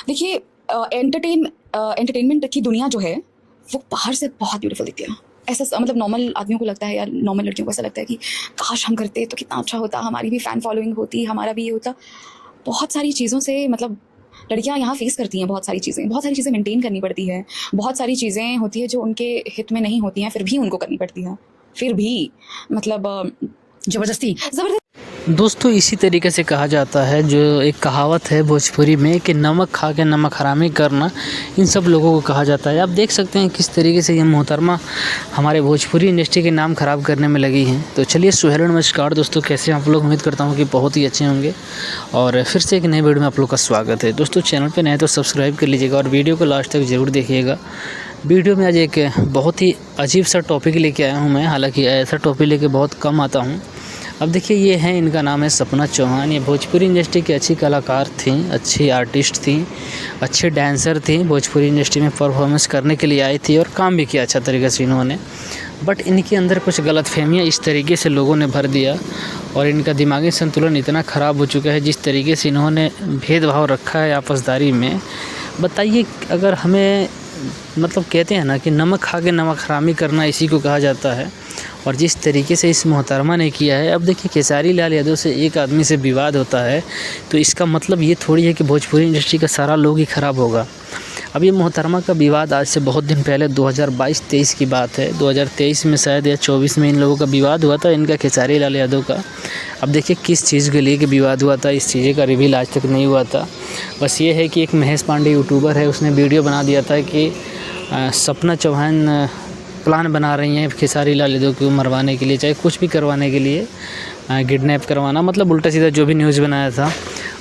देखिए एंटरटेनमेंट की दुनिया जो है वो बाहर से बहुत ब्यूटीफुल दिखती है। ऐसा मतलब नॉर्मल आदमियों को लगता है या नॉर्मल लड़कियों को ऐसा लगता है कि काश हम करते तो कितना अच्छा होता, हमारी भी फ़ैन फॉलोइंग होती, हमारा भी ये होता। बहुत सारी चीज़ों से मतलब लड़कियां यहाँ फेस करती हैं, बहुत सारी चीज़ें मेंटेन करनी पड़ती है, बहुत सारी चीज़ें होती है जो उनके हित में नहीं होती हैं, फिर भी उनको करनी पड़ती हैं, फिर भी मतलब ज़बरदस्ती। दोस्तों इसी तरीके से कहा जाता है, जो एक कहावत है भोजपुरी में कि नमक खा के नमक हरामी करना, इन सब लोगों को कहा जाता है। आप देख सकते हैं किस तरीके से ये मोहतरमा हमारे भोजपुरी इंडस्ट्री के नाम ख़राब करने में लगी हैं। तो चलिए सुहेल नमस्कार दोस्तों, कैसे आप लोग? उम्मीद करता हूँ कि बहुत ही अच्छे होंगे और फिर से एक नए वीडियो में आप लोग का स्वागत है। दोस्तों चैनल पर नए तो सब्सक्राइब कर लीजिएगा और वीडियो को लास्ट तक ज़रूर देखिएगा। वीडियो में आज एक बहुत ही अजीब सा टॉपिक लेके आया हूँ मैं, हालाँकि ऐसा टॉपिक लेके बहुत कम आता हूँ। अब देखिए ये है, इनका नाम है सपना चौहान। ये भोजपुरी इंडस्ट्री की अच्छी कलाकार थी, अच्छी आर्टिस्ट थी, अच्छे डांसर थी। भोजपुरी इंडस्ट्री में परफॉर्मेंस करने के लिए आई थी और काम भी किया अच्छा तरीके से इन्होंने। बट इनके अंदर कुछ गलतफहमियाँ इस तरीके से लोगों ने भर दिया और इनका दिमागी संतुलन इतना ख़राब हो चुका है, जिस तरीके से इन्होंने भेदभाव रखा है आपसदारी में। बताइए, अगर हमें मतलब कहते हैं ना कि नमक खा के नमक हरामी करना, इसी को कहा जाता है। और जिस तरीके से इस मोहतरमा ने किया है, अब देखिए खेसारी लाल यादव से एक आदमी से विवाद होता है तो इसका मतलब ये थोड़ी है कि भोजपुरी इंडस्ट्री का सारा लोग ही ख़राब होगा। अब ये मोहतरमा का विवाद आज से बहुत दिन पहले 2022-23 की बात है। 2023 में शायद या 24 में इन लोगों का विवाद हुआ था, इनका खेसारी लाल यादव का। अब देखिए किस चीज़ के लिए कि विवाद हुआ था, इस चीज़ का रिवील आज तक नहीं हुआ था। बस ये है कि एक महेश पांडे यूट्यूबर है, उसने वीडियो बना दिया था कि सपना चौहान प्लान बना रही हैं खेसारी लाल यादव को मरवाने के लिए, चाहे कुछ भी करवाने के लिए, किडनैप करवाना, मतलब उल्टा सीधा जो भी न्यूज़ बनाया था।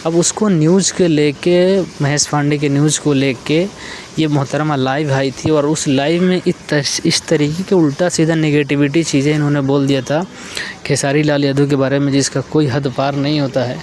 अब उसको न्यूज़ के लेके, महेश पांडे के न्यूज़ को लेके ये मोहतरमा लाइव आई थी और उस लाइव में इस तरीके के उल्टा सीधा नेगेटिविटी चीज़ें इन्होंने बोल दिया था खेसारी लाल यादव के बारे में, जिसका कोई हद पार नहीं होता है।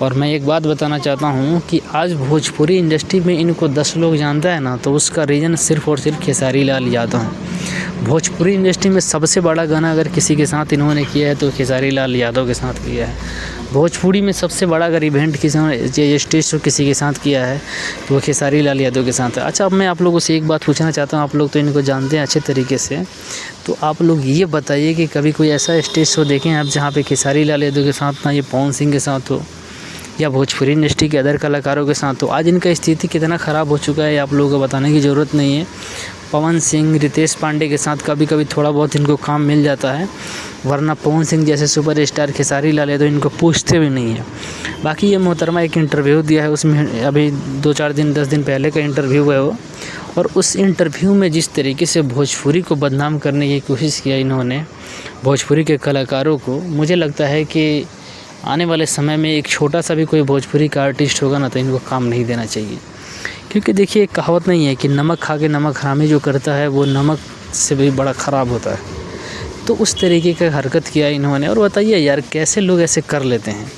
और मैं एक बात बताना चाहता हूँ कि आज भोजपुरी इंडस्ट्री में इनको 10 लोग जानता है ना, तो उसका रीज़न सिर्फ़ और सिर्फ खेसारी लाल यादव हैं। भोजपुरी इंडस्ट्री में सबसे बड़ा गाना अगर किसी के साथ इन्होंने किया है तो खेसारी लाल यादव के साथ किया है। भोजपुरी में सबसे बड़ा अगर इवेंट किसी ने स्टेज शो किसी के साथ किया है तो वो खेसारी लाल यादव के साथ है। अच्छा, अब मैं आप लोगों से एक बात पूछना चाहता हूँ, आप लोग तो इनको जानते हैं अच्छे तरीके से, तो आप लोग ये बताइए कि कभी कोई ऐसा स्टेज शो देखें आप जहाँ पे खेसारी लाल यादव के साथ ना ये पवन सिंह के साथ हो या भोजपुरी इंडस्ट्री के अदर कलाकारों के साथ हो। आज इनका स्थिति कितना ख़राब हो चुका है, आप लोगों को बताने की ज़रूरत नहीं है। पवन सिंह, रितेश पांडे के साथ कभी कभी थोड़ा बहुत इनको काम मिल जाता है, वरना पवन सिंह जैसे सुपरस्टार खेसारी लाल यादव इनको पूछते भी नहीं है। बाकी ये मोहतरमा एक इंटरव्यू दिया है, उसमें अभी 2-4 दिन 10 दिन पहले का इंटरव्यू है वो, और उस इंटरव्यू में जिस तरीके से भोजपुरी को बदनाम करने की कोशिश किया इन्होंने, भोजपुरी के कलाकारों को, मुझे लगता है कि आने वाले समय में एक छोटा सा भी कोई भोजपुरी का आर्टिस्ट होगा ना तो इनको काम नहीं देना चाहिए। क्योंकि देखिए एक कहावत नहीं है कि नमक खा के नमक हरामी जो करता है वो नमक से भी बड़ा ख़राब होता है। तो उस तरीके का हरकत किया इन्होंने। और बताइए यार, कैसे लोग ऐसे कर लेते हैं?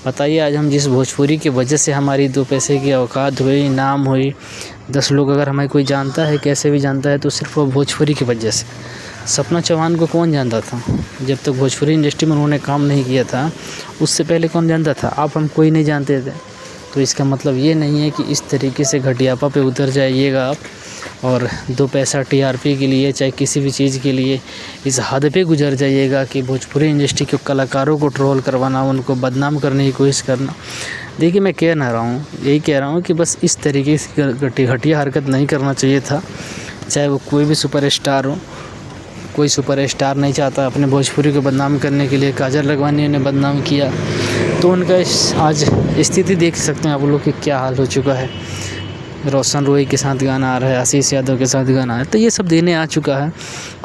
बताइए, आज हम जिस भोजपुरी की वजह से हमारी 2 पैसे की औकात हुई, नाम हुई, 10 लोग अगर हमें कोई जानता है, कैसे भी जानता है, तो सिर्फ वो भोजपुरी की वजह से। सपना चौहान को कौन जानता था? जब तक भोजपुरी इंडस्ट्री में उन्होंने काम नहीं किया था, उससे पहले कौन जानता था? आप हम कोई नहीं जानते थे। तो इसका मतलब ये नहीं है कि इस तरीके से घटियापा पे उतर जाइएगा आप और 2 पैसा टीआरपी के लिए, चाहे किसी भी चीज़ के लिए इस हद पे गुजर जाइएगा कि भोजपुरी इंडस्ट्री के कलाकारों को ट्रोल करवाना, उनको बदनाम करने की कोशिश करना। देखिए मैं कह ना रहा हूँ, यही कह रहा हूँ कि बस इस तरीके से घटिया हरकत नहीं करना चाहिए था। चाहे वो कोई भी सुपरस्टार हो, कोई सुपरस्टार नहीं चाहता अपने भोजपुरी को बदनाम करने के लिए। काजल राघवानी ने बदनाम किया तो उनका आज स्थिति देख सकते हैं आप लोग कि क्या हाल हो चुका है। रोशन रोई के साथ गाना आ रहा है, आशीष यादव के साथ गाना है, तो ये सब देने आ चुका है।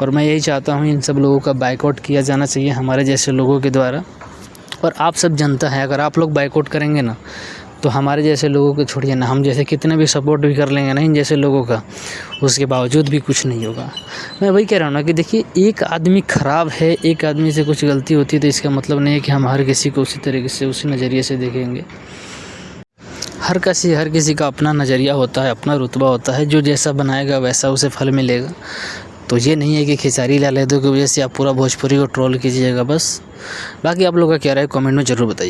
और मैं यही चाहता हूँ इन सब लोगों का बाइकआउट किया जाना चाहिए हमारे जैसे लोगों के द्वारा। और आप सब जनता है, अगर आप लोग बाइकआउट करेंगे ना तो हमारे जैसे लोगों को छोड़िए ना, हम जैसे कितने भी सपोर्ट भी कर लेंगे ना इन जैसे लोगों का, उसके बावजूद भी कुछ नहीं होगा। मैं वही कह रहा हूँ ना कि देखिए एक आदमी ख़राब है, एक आदमी से कुछ गलती होती है तो इसका मतलब नहीं है कि हम हर किसी को उसी तरीके से, उसी नज़रिए से देखेंगे। हर किसी का अपना नज़रिया होता है, अपना रुतबा होता है, जो जैसा बनाएगा वैसा उसे फल मिलेगा। तो ये नहीं है कि खेसारी लाल यादव की वजह से आप पूरा भोजपुरी को ट्रोल कीजिएगा बस। बाकी आप लोगों का क्या राय है कमेंट में ज़रूर बताइए।